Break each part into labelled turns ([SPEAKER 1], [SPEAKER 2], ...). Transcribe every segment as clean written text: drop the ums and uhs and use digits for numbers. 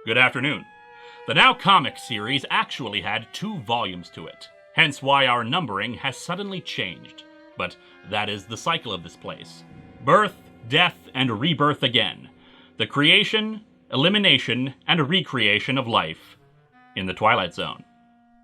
[SPEAKER 1] Good afternoon. The Now Comic series actually had 2 volumes to it, hence why our numbering has suddenly changed. But that is the cycle of this place. Birth, death, and rebirth again. The creation, elimination, and recreation of life in the Twilight Zone.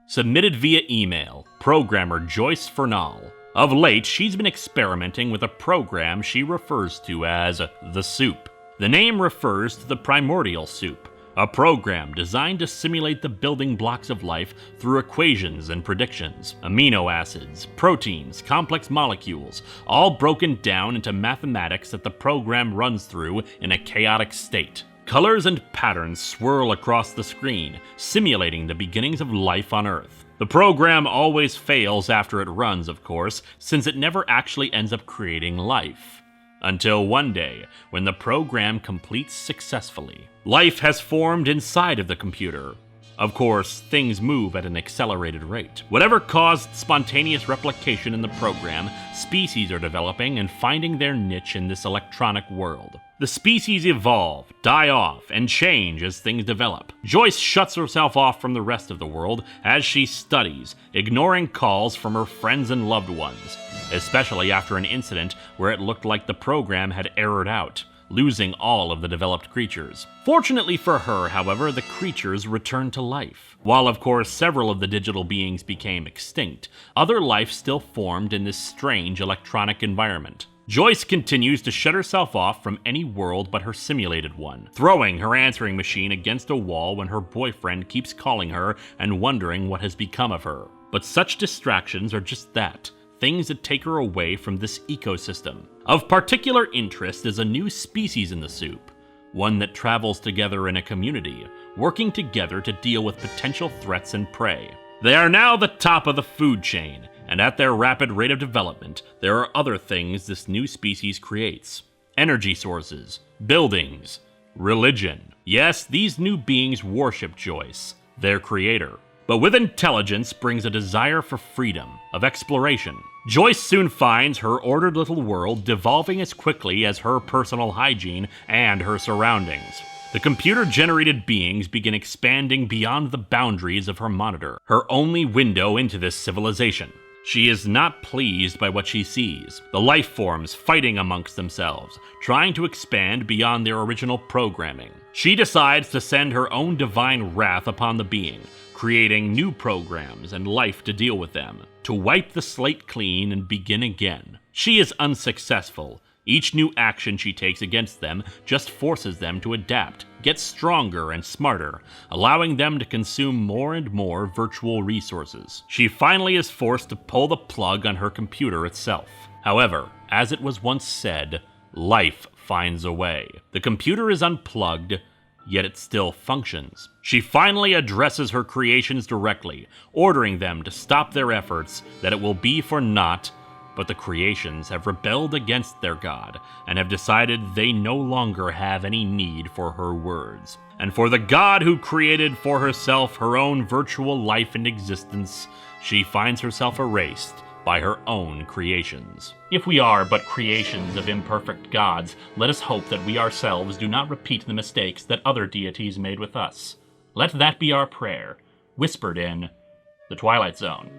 [SPEAKER 1] Submitted via email, programmer Joyce Fernal. Of late, she's been experimenting with a program she refers to as the Soup. The name refers to the primordial soup, a program designed to simulate the building blocks of life through equations and predictions. Amino acids, proteins, complex molecules, all broken down into mathematics that the program runs through in a chaotic state. Colors and patterns swirl across the screen, simulating the beginnings of life on Earth. The program always fails after it runs, of course, since it never actually ends up creating life. Until one day, when the program completes successfully. Life has formed inside of the computer. Of course, things move at an accelerated rate. Whatever caused spontaneous replication in the program, species are developing and finding their niche in this electronic world. The species evolve, die off, and change as things develop. Joyce shuts herself off from the rest of the world as she studies, ignoring calls from her friends and loved ones, especially after an incident where it looked like the program had errored out, losing all of the developed creatures. Fortunately for her, however, the creatures returned to life. While of course several of the digital beings became extinct, other life still formed in this strange electronic environment. Joyce continues to shut herself off from any world but her simulated one, throwing her answering machine against a wall when her boyfriend keeps calling her and wondering what has become of her. But such distractions are just that, things that take her away from this ecosystem. Of particular interest is a new species in the soup, one that travels together in a community, working together to deal with potential threats and prey. They are now the top of the food chain, and at their rapid rate of development, there are other things this new species creates. Energy sources, buildings, religion. Yes, these new beings worship Joyce, their creator. But with intelligence brings a desire for freedom, of exploration. Joyce soon finds her ordered little world devolving as quickly as her personal hygiene and her surroundings. The computer-generated beings begin expanding beyond the boundaries of her monitor, her only window into this civilization. She is not pleased by what she sees, the life forms fighting amongst themselves, trying to expand beyond their original programming. She decides to send her own divine wrath upon the being, creating new programs and life to deal with them, to wipe the slate clean and begin again. She is unsuccessful. Each new action she takes against them just forces them to adapt, get stronger and smarter, allowing them to consume more and more virtual resources. She finally is forced to pull the plug on her computer itself. However, as it was once said, life finds a way. The computer is unplugged, yet it still functions. She finally addresses her creations directly, ordering them to stop their efforts, that it will be for naught. But the creations have rebelled against their god, and have decided they no longer have any need for her words. And for the god who created for herself her own virtual life and existence, she finds herself erased by her own creations. If we are but creations of imperfect gods, let us hope that we ourselves do not repeat the mistakes that other deities made with us. Let that be our prayer, whispered in the Twilight Zone.